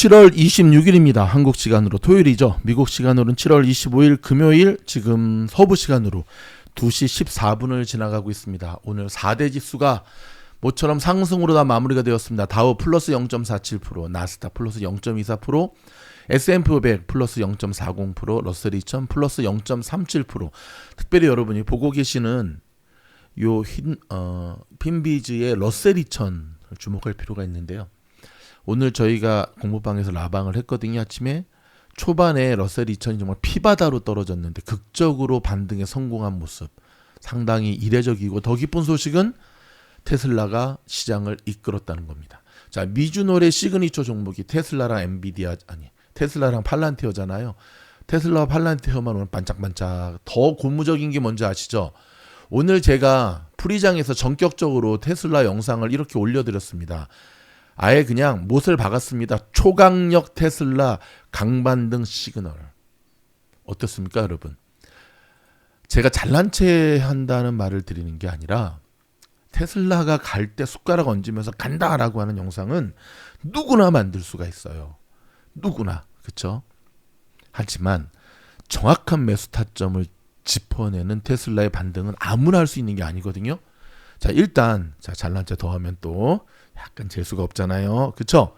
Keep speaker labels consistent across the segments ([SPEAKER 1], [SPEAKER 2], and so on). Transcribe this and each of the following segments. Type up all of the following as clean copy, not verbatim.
[SPEAKER 1] 7월 26일입니다. 한국 시간으로 토요일이죠. 미국 시간으로는 7월 25일 금요일, 지금 서부 시간으로 2시 14분을 지나가고 있습니다. 오늘 4대 지수가 모처럼 상승으로 다 마무리가 되었습니다. 다우 플러스 0.47%, 나스닥 플러스 0.24%, S&P 500 플러스 0.40%, 러셀 2000 플러스 0.37%. 특별히 여러분이 보고 계시는 요 핀비즈의 러셀 2000을 주목할 필요가 있는데요. 오늘 저희가 공부방에서 라방을 했거든요. 아침에 초반에 러셀 2000이 정말 피바다로 떨어졌는데 극적으로 반등에 성공한 모습, 상당히 이례적이고, 더 기쁜 소식은 테슬라가 시장을 이끌었다는 겁니다. 자, 미주노래 시그니처 종목이 테슬라랑 팔란티어잖아요. 테슬라와 팔란티어만 오늘 반짝반짝. 더 고무적인 게 뭔지 아시죠? 오늘 제가 프리장에서 전격적으로 테슬라 영상을 이렇게 올려드렸습니다. 아예 그냥 못을 박았습니다. 초강력 테슬라 강반등 시그널. 어떻습니까, 여러분? 제가 잘난 체 한다는 말을 드리는 게 아니라 테슬라가 갈 때 숟가락 얹으면서 간다라고 하는 영상은 누구나 만들 수가 있어요. 누구나. 그렇죠? 하지만 정확한 매수 타점을 짚어내는 테슬라의 반등은 아무나 할 수 있는 게 아니거든요. 자, 일단 잘난 체 더하면 또 약간 재수가 없잖아요. 그렇죠?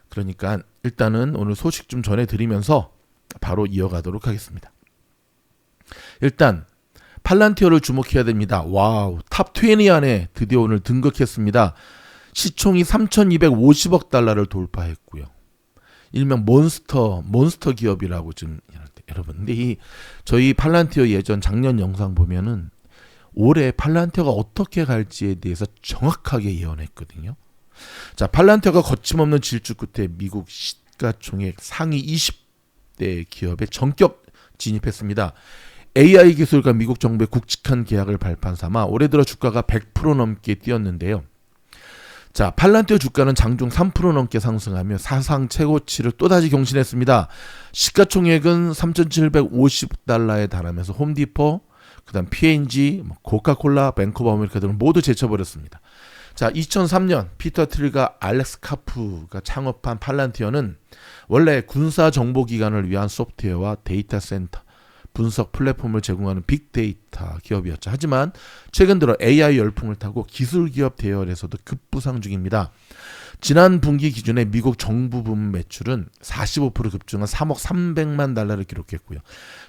[SPEAKER 1] 그러니까 일단은 오늘 소식 좀 전해드리면서 바로 이어가도록 하겠습니다. 일단 팔란티어를 주목해야 됩니다. 와우, 탑 20 안에 드디어 오늘 등극했습니다. 시총이 3,250억 달러를 돌파했고요. 일명 몬스터 기업이라고 지금 여러분. 근데 저희 팔란티어 예전 작년 영상 보면은 올해 팔란티어가 어떻게 갈지에 대해서 정확하게 예언했거든요. 자, 팔란티어가 거침없는 질주 끝에 미국 시가총액 상위 20대 기업에 전격 진입했습니다. AI 기술과 미국 정부의 굵직한 계약을 발판 삼아 올해 들어 주가가 100% 넘게 뛰었는데요. 자, 팔란티어 주가는 장중 3% 넘게 상승하며 사상 최고치를 또다시 경신했습니다. 시가총액은 3,750달러에 달하면서 홈디포, 그다음 P&G, 코카콜라, 뱅크 오브 아메리카 등을 모두 제쳐버렸습니다. 자, 2003년 피터 틸과 알렉스 카프가 창업한 팔란티어는 원래 군사 정보기관을 위한 소프트웨어와 데이터 센터, 분석 플랫폼을 제공하는 빅데이터 기업이었죠. 하지만 최근 들어 AI 열풍을 타고 기술 기업 대열에서도 급부상 중입니다. 지난 분기 기준에 미국 정부 부문 매출은 45% 급증한 3억 300만 달러를 기록했고요.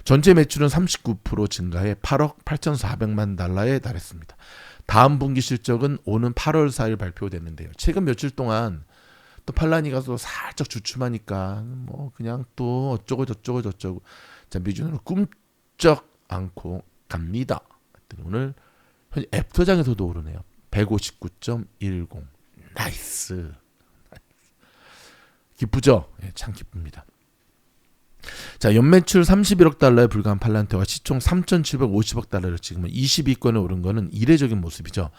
[SPEAKER 1] 전체 매출은 39% 증가해 8억 8,400만 달러에 달했습니다. 다음 분기 실적은 오는 8월 4일 발표됐는데요. 최근 며칠 동안 또 팔라니가 또 살짝 주춤하니까 뭐 그냥 또 어쩌고 저쩌고 자, 미주는 꿈쩍 않고 갑니다. 오늘 현재 애프터장에서도 오르네요. 159.10. 나이스. 기쁘죠? 예, 참 기쁩니다. 자, 연매출 31억 달러에 불과한 팔란티어가 시총 3,750억 달러를 지금은 20위권에 오른 거는 이례적인 모습이죠.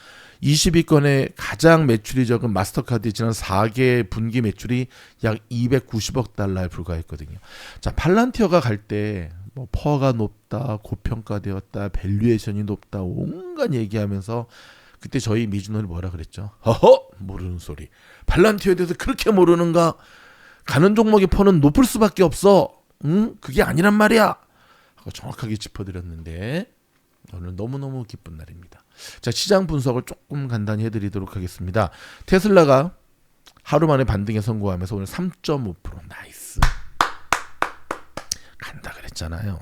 [SPEAKER 1] 20위권에 가장 매출이 적은 마스터카드의 지난 4개 분기 매출이 약 290억 달러에 불과했거든요. 자, 팔란티어가 갈 때 뭐 퍼가 높다, 고평가되었다, 밸류에이션이 높다, 온갖 얘기하면서 그때 저희 미주노를 뭐라 그랬죠? 허허! 모르는 소리. 팔란티어에 대해서 그렇게 모르는가? 가는 종목의 퍼는 높을 수밖에 없어. 응? 그게 아니란 말이야. 하고 정확하게 짚어드렸는데 오늘 너무너무 기쁜 날입니다. 자, 시장 분석을 조금 간단히 해드리도록 하겠습니다. 테슬라가 하루 만에 반등에 성공하면서 오늘 3.5% 나이스. 간다 그랬잖아요.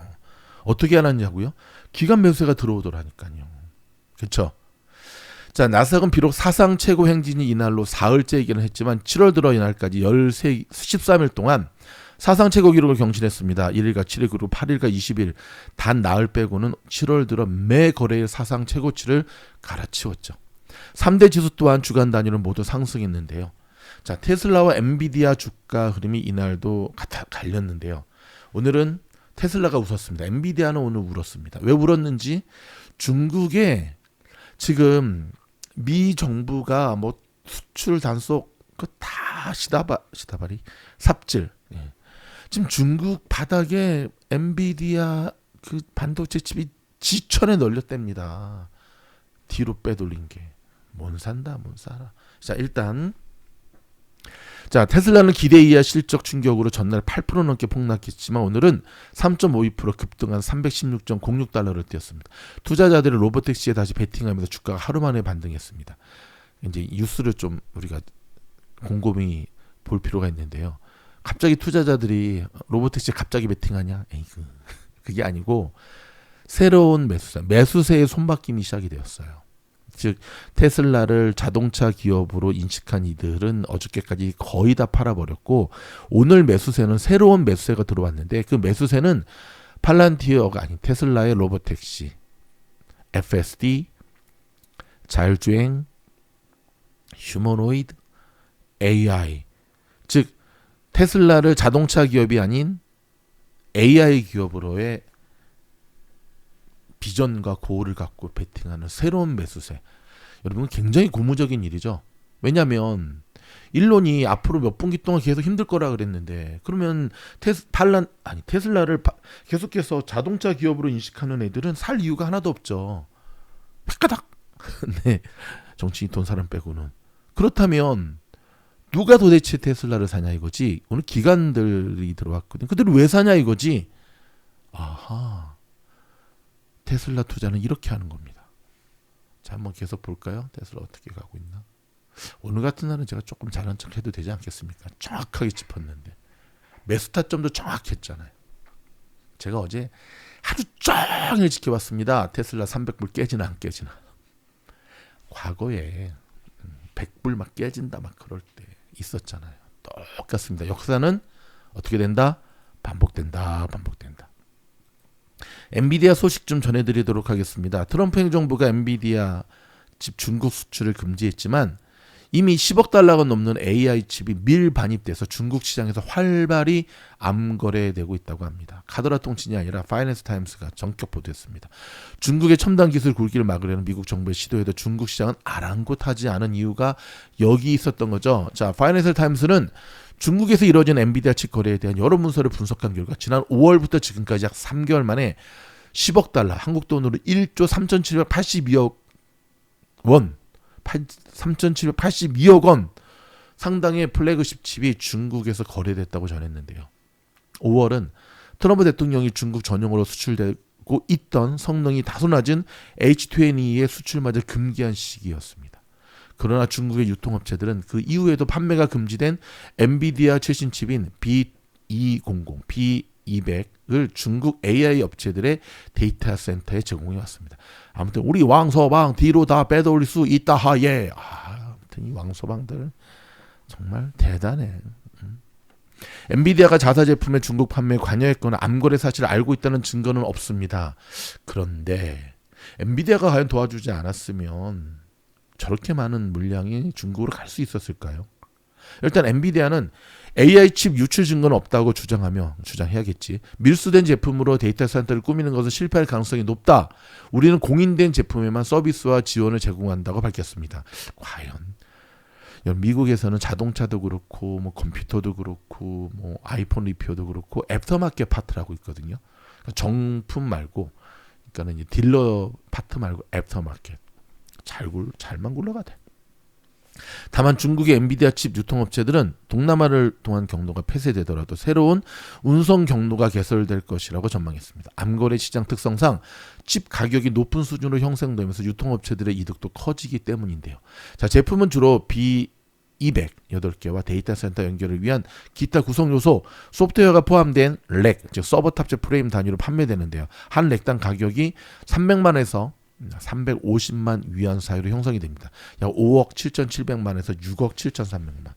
[SPEAKER 1] 어떻게 알았냐고요? 기관 매수세가 들어오더라니까요. 그렇죠? 자, 나스닥은 비록 사상 최고 행진이 이날로 사흘째이기는 했지만 7월 들어 이날까지 13일 동안 사상 최고 기록을 경신했습니다. 1일과 7일 그리고 8일과 20일 단 나흘 빼고는 7월 들어 매 거래일 사상 최고치를 갈아치웠죠. 3대 지수 또한 주간 단위로 모두 상승했는데요. 자, 테슬라와 엔비디아 주가 흐름이 이날도 갈렸는데요. 오늘은 테슬라가 웃었습니다. 엔비디아는 오늘 울었습니다. 왜 울었는지 중국에 지금 미 정부가 뭐 수출 단속 그 다 시다바리 삽질. 예. 지금 중국 바닥에 엔비디아 그 반도체 칩이 지천에 널렸답니다. 뒤로 빼돌린 게. 뭔 산다, 뭔 살아. 자, 일단 자, 테슬라는 기대 이하 실적 충격으로 전날 8% 넘게 폭락했지만 오늘은 3.52% 급등한 316.06달러를 뛰었습니다. 투자자들은 로보택시에 다시 베팅하면서 주가가 하루 만에 반등했습니다. 이제 뉴스를 좀 우리가 곰곰이 볼 필요가 있는데요. 갑자기 투자자들이 로보택시에 갑자기 베팅하냐? 에이그. 그게 아니고 새로운 매수세의 손바뀜이 시작이 되었어요. 즉 테슬라를 자동차 기업으로 인식한 이들은 어저께까지 거의 다 팔아버렸고 오늘 매수세는 새로운 매수세가 들어왔는데 그 매수세는 팔란티어가 아닌 테슬라의 로보택시, FSD, 자율주행, 휴머노이드, AI, 즉 테슬라를 자동차 기업이 아닌 AI 기업으로의 비전과 고를 갖고 베팅하는 새로운 매수세. 여러분 굉장히 고무적인 일이죠. 왜냐하면 일론이 앞으로 몇 분기 동안 계속 힘들 거라 그랬는데 그러면 테슬라를 계속해서 자동차 기업으로 인식하는 애들은 살 이유가 하나도 없죠. 팍가닥. 네, 정치인 돈 사람 빼고는. 그렇다면 누가 도대체 테슬라를 사냐 이거지. 오늘 기관들이 들어왔거든. 그들은 왜 사냐 이거지. 아하. 테슬라 투자는 이렇게 하는 겁니다. 자, 한번 계속 볼까요? 테슬라 어떻게 가고 있나? 오늘 같은 날은 제가 조금 잘한 척 해도 되지 않겠습니까? 정확하게 짚었는데 매수 타점도 정확했잖아요. 제가 어제 하루 종일 지켜봤습니다. 테슬라 300불 깨지나 안 깨지나. 과거에 100불 막 깨진다 막 그럴 때 있었잖아요. 똑같습니다. 역사는 어떻게 된다? 반복된다. 엔비디아 소식 좀 전해드리도록 하겠습니다. 트럼프 행정부가 엔비디아 칩 중국 수출을 금지했지만 이미 10억 달러가 넘는 AI 칩이 밀반입돼서 중국 시장에서 활발히 암거래되고 있다고 합니다. 카더라 통신이 아니라 파이낸스 타임스가 전격 보도했습니다. 중국의 첨단 기술 굴기를 막으려는 미국 정부의 시도에도 중국 시장은 아랑곳하지 않은 이유가 여기 있었던 거죠. 자, 파이낸스 타임스는 중국에서 이루어진 엔비디아 칩 거래에 대한 여러 문서를 분석한 결과 지난 5월부터 지금까지 약 3개월 만에 10억 달러, 한국 돈으로 1조 3,782억 원, 3,782억 원 상당의 플래그십 칩이 중국에서 거래됐다고 전했는데요. 5월은 트럼프 대통령이 중국 전용으로 수출되고 있던 성능이 다소 낮은 H20의 수출마저 금기한 시기였습니다. 그러나 중국의 유통업체들은 그 이후에도 판매가 금지된 엔비디아 최신 칩인 B200, B200을 중국 AI 업체들의 데이터 센터에 제공해 왔습니다. 아무튼 우리 왕서방 뒤로 다 빼돌릴 수 있다 하예. 아무튼 이 왕서방들 정말 대단해. 엔비디아가 자사 제품의 중국 판매에 관여했거나 암거래 사실을 알고 있다는 증거는 없습니다. 그런데 엔비디아가 과연 도와주지 않았으면 저렇게 많은 물량이 중국으로 갈 수 있었을까요? 일단 엔비디아는 AI 칩 유출 증거는 없다고 주장해야겠지. 밀수된 제품으로 데이터 센터를 꾸미는 것은 실패할 가능성이 높다. 우리는 공인된 제품에만 서비스와 지원을 제공한다고 밝혔습니다. 과연 미국에서는 자동차도 그렇고 뭐 컴퓨터도 그렇고 뭐 아이폰 리페어도 그렇고 애프터마켓 파트라고 있거든요. 그러니까 정품 말고 그러니까는 이제 딜러 파트 말고 애프터마켓. 잘만 굴러가대. 다만 중국의 엔비디아 칩 유통업체들은 동남아를 통한 경로가 폐쇄되더라도 새로운 운송 경로가 개설될 것이라고 전망했습니다. 암거래 시장 특성상 칩 가격이 높은 수준으로 형성되면서 유통업체들의 이득도 커지기 때문인데요. 자, 제품은 주로 B200 8개와 데이터 센터 연결을 위한 기타 구성 요소, 소프트웨어가 포함된 렉, 즉 서버 탑재 프레임 단위로 판매되는데요. 한 렉당 가격이 300만에서 350만 위안 사이로 형성이 됩니다. 약 5억 7,700만에서 6억 7,300만.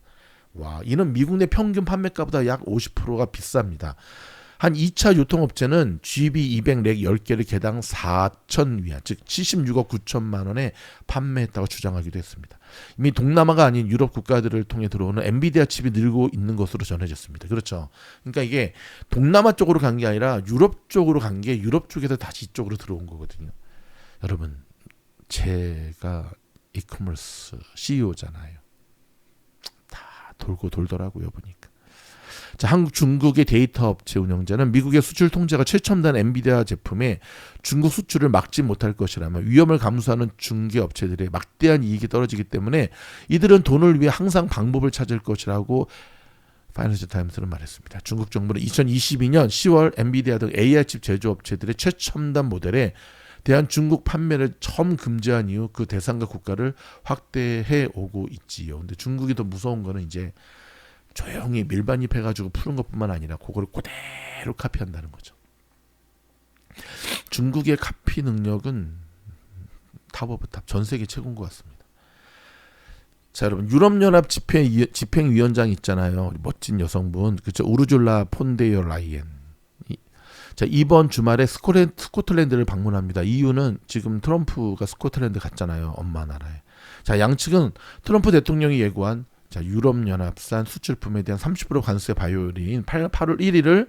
[SPEAKER 1] 와, 이는 미국 내 평균 판매가보다 약 50%가 비쌉니다. 한 2차 유통업체는 GB200 렉 10개를 개당 4천 위안, 즉 76억 9천만 원에 판매했다고 주장하기도 했습니다. 이미 동남아가 아닌 유럽 국가들을 통해 들어오는 엔비디아 칩이 늘고 있는 것으로 전해졌습니다. 그렇죠. 그러니까 이게 동남아 쪽으로 간 게 아니라 유럽 쪽으로 간 게 유럽 쪽에서 다시 이쪽으로 들어온 거거든요. 여러분, 제가 이커머스 CEO잖아요. 다 돌고 돌더라고요, 보니까. 자, 한국 중국의 데이터 업체 운영자는 미국의 수출 통제가 최첨단 엔비디아 제품의 중국 수출을 막지 못할 것이라며 위험을 감수하는 중개 업체들의 막대한 이익이 떨어지기 때문에 이들은 돈을 위해 항상 방법을 찾을 것이라고 파이낸셜 타임스는 말했습니다. 중국 정부는 2022년 10월 엔비디아 등 AI 칩 제조업체들의 최첨단 모델에 대한 중국 판매를 처음 금지한 이후 그 대상과 국가를 확대해 오고 있지요. 근데 중국이 더 무서운 거는 이제 조용히 밀반입해가지고 푸는 것뿐만 아니라 그거를 그대로 카피한다는 거죠. 중국의 카피 능력은 탑 오브 탑, 전 세계 최고인 것 같습니다. 자, 여러분, 유럽연합 집행위원장 있잖아요. 멋진 여성분, 그렇죠? 우르줄라 폰데어 라이엔. 자, 이번 주말에 스코틀랜드를 방문합니다. 이유는 지금 트럼프가 스코틀랜드 갔잖아요. 엄마 나라에. 자, 양측은 트럼프 대통령이 예고한 유럽연합산 수출품에 대한 30% 관세 바이올인 8월 1일을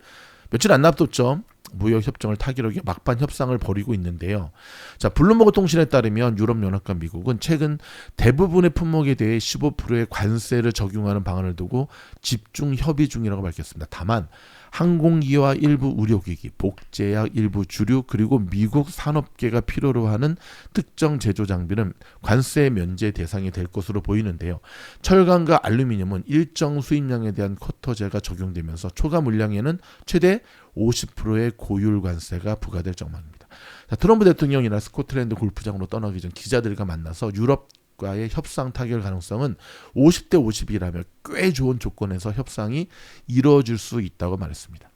[SPEAKER 1] 며칠 안 앞뒀죠. 무역협정을 타기로 막판 협상을 벌이고 있는데요. 자, 블룸버그 통신에 따르면 유럽연합과 미국은 최근 대부분의 품목에 대해 15%의 관세를 적용하는 방안을 두고 집중 협의 중이라고 밝혔습니다. 다만 항공기와 일부 의료기기, 복제약 일부 주류 그리고 미국 산업계가 필요로 하는 특정 제조 장비는 관세 면제 대상이 될 것으로 보이는데요. 철강과 알루미늄은 일정 수입량에 대한 쿼터제가 적용되면서 초과 물량에는 최대 50%의 고율 관세가 부과될 전망입니다. 자, 트럼프 대통령이나 스코틀랜드 골프장으로 떠나기 전 기자들과 만나서 유럽과의 협상 타결 가능성은 50대 50이라며 꽤 좋은 조건에서 협상이 이루어질 수 있다고 말했습니다.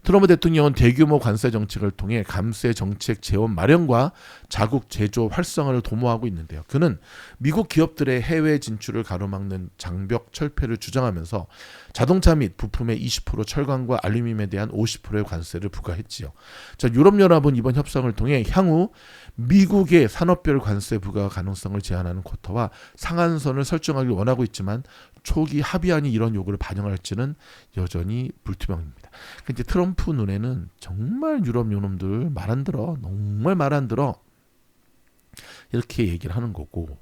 [SPEAKER 1] 트럼프 대통령은 대규모 관세 정책을 통해 감세 정책 재원 마련과 자국 제조 활성화를 도모하고 있는데요. 그는 미국 기업들의 해외 진출을 가로막는 장벽 철폐를 주장하면서 자동차 및 부품의 20%, 철강과 알루미늄에 대한 50%의 관세를 부과했지요. 자, 유럽연합은 이번 협상을 통해 향후 미국의 산업별 관세 부과 가능성을 제한하는 쿼터와 상한선을 설정하길 원하고 있지만 초기 합의안이 이런 요구를 반영할지는 여전히 불투명입니다. 근데 트럼프 눈에는 정말 유럽 요놈들 말 안 들어, 정말 말 안 들어, 이렇게 얘기를 하는 거고,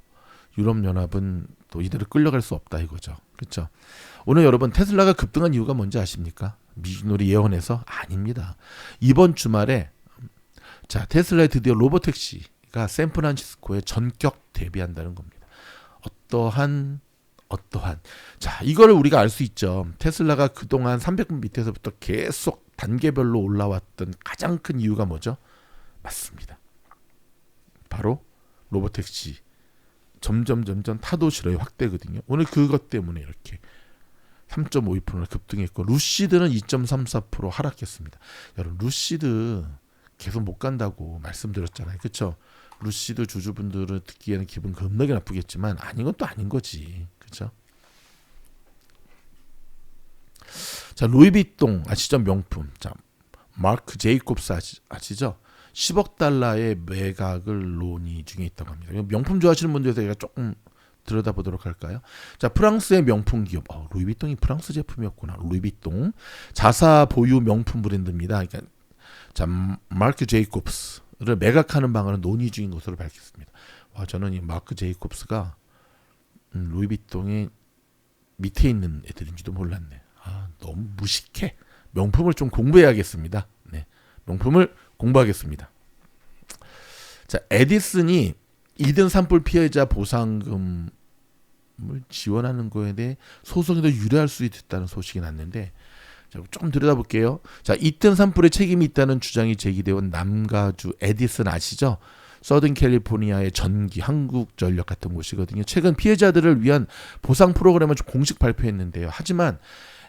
[SPEAKER 1] 유럽연합은 또 이대로 끌려갈 수 없다 이거죠. 그렇죠? 오늘 여러분, 테슬라가 급등한 이유가 뭔지 아십니까? 미주놀이 예언해서? 아닙니다. 이번 주말에 테슬라의 드디어 로보택시가 샌프란시스코에 전격 데뷔한다는 겁니다. 어떠한 자, 이거를 우리가 알 수 있죠. 테슬라가 그동안 300분 밑에서부터 계속 단계별로 올라왔던 가장 큰 이유가 뭐죠? 맞습니다. 바로 로보택시 점점 타도실의 확대거든요. 오늘 그것 때문에 이렇게 3.52% 급등했고, 루시드는 2.34% 하락했습니다. 여러분, 루시드 계속 못 간다고 말씀드렸잖아요. 그렇죠? 루시드 주주분들은 듣기에는 기분 겁나게 나쁘겠지만 아닌 것도 아닌 거지. 그렇죠? 자, 루이비통 아시죠? 명품. 자, 마크 제이콥스 아시죠? 10억 달러의 매각을 논의 중에 있다고 합니다. 명품 좋아하시는 분들에 대해서 조금 들여다보도록 할까요? 자, 프랑스의 명품 기업. 루이비통이 프랑스 제품이었구나. 루이비통. 자사 보유 명품 브랜드입니다. 그러니까 자, 마크 제이콥스를 매각하는 방안을 논의 중인 것으로 밝혔습니다. 와, 저는 이 마크 제이콥스가 루이비통의 밑에 있는 애들인지도 몰랐네. 너무 무식해. 명품을 좀 공부해야겠습니다. 네, 명품을 공부하겠습니다. 자, 에디슨이 2등 산불 피해자 보상금을 지원하는 거에 대해 소송이 더 유리할 수 있다는 소식이 났는데, 조금 들여다볼게요. 자, 2등 산불에 책임이 있다는 주장이 제기되어 온 남가주 에디슨 아시죠? 서든 캘리포니아의 전기, 한국전력 같은 곳이거든요. 최근 피해자들을 위한 보상 프로그램을 공식 발표했는데요. 하지만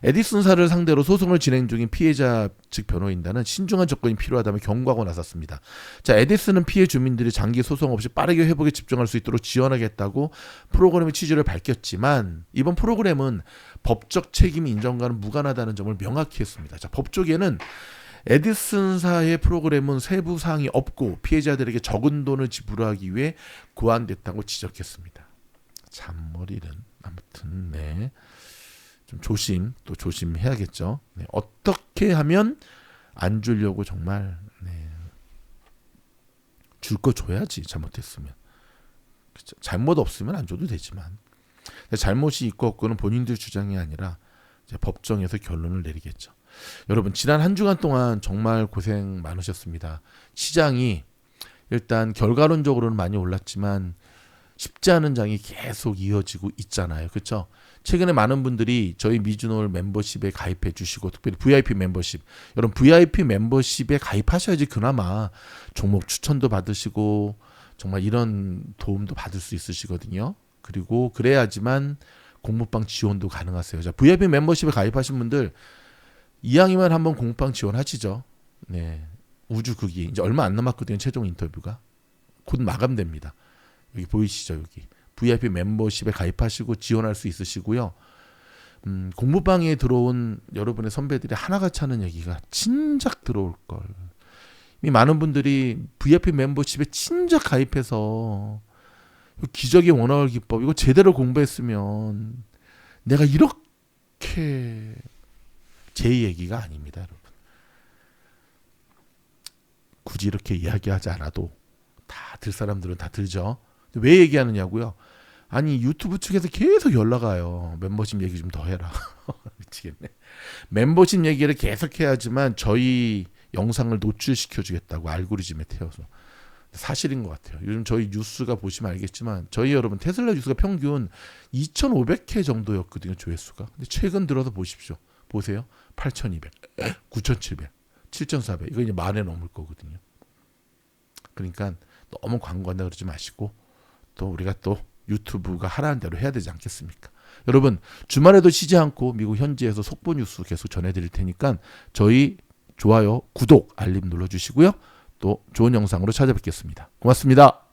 [SPEAKER 1] 에디슨사를 상대로 소송을 진행 중인 피해자 측 변호인단은 신중한 접근이 필요하다며 경고하고 나섰습니다. 자, 에디슨은 피해 주민들이 장기 소송 없이 빠르게 회복에 집중할 수 있도록 지원하겠다고 프로그램의 취지를 밝혔지만, 이번 프로그램은 법적 책임 인정과는 무관하다는 점을 명확히 했습니다. 자, 법조계는 에디슨사의 프로그램은 세부 사항이 없고 피해자들에게 적은 돈을 지불하기 위해 고안됐다고 지적했습니다. 잔머리는 아무튼 네. 좀 조심해야겠죠. 네, 어떻게 하면 안 주려고 정말 줄 거 줘야지. 잘못했으면. 그쵸? 잘못 없으면 안 줘도 되지만, 잘못이 있고 없고는 본인들 주장이 아니라 이제 법정에서 결론을 내리겠죠. 여러분 지난 한 주간 동안 정말 고생 많으셨습니다. 시장이 일단 결과론적으로는 많이 올랐지만 쉽지 않은 장이 계속 이어지고 있잖아요. 그렇죠? 최근에 많은 분들이 저희 미주노을 멤버십에 가입해 주시고 특별히 VIP 멤버십 여러분 VIP 멤버십에 가입하셔야지 그나마 종목 추천도 받으시고 정말 이런 도움도 받을 수 있으시거든요. 그리고 그래야지만 공모방 지원도 가능하세요. 자, VIP 멤버십에 가입하신 분들 이왕이면 한번 공모방 지원하시죠. 네. 우주 극이 이제 얼마 안 남았거든요. 최종 인터뷰가 곧 마감됩니다. 여기 보이시죠? 여기 VIP 멤버십에 가입하시고 지원할 수 있으시고요. 공모방에 들어온 여러분의 선배들이 하나같이 하는 얘기가 진작 들어올 걸. 이미 많은 분들이 VIP 멤버십에 진작 가입해서 기적의 원화월 기법 이거 제대로 공부했으면 내가 이렇게 제 얘기가 아닙니다, 여러분. 굳이 이렇게 이야기하지 않아도 다 들 사람들은 다 들죠. 왜 얘기하느냐고요? 아니 유튜브 측에서 계속 연락 와요. 멤버십 얘기 좀 더 해라. 미치겠네. 멤버십 얘기를 계속 해야지만 저희 영상을 노출시켜주겠다고 알고리즘에 태워서. 사실인 것 같아요. 요즘 저희 뉴스가 보시면 알겠지만 저희 여러분 테슬라 뉴스가 평균 2,500회 정도였거든요. 조회수가. 근데 최근 들어서 보십시오. 보세요. 8,200, 9,700, 7,400 이거 이제 만에 넘을 거거든요. 그러니까 너무 광고한다 그러지 마시고 또 우리가 또 유튜브가 하라는 대로 해야 되지 않겠습니까? 여러분 주말에도 쉬지 않고 미국 현지에서 속보 뉴스 계속 전해드릴 테니까 저희 좋아요, 구독, 알림 눌러주시고요. 또 좋은 영상으로 찾아뵙겠습니다. 고맙습니다.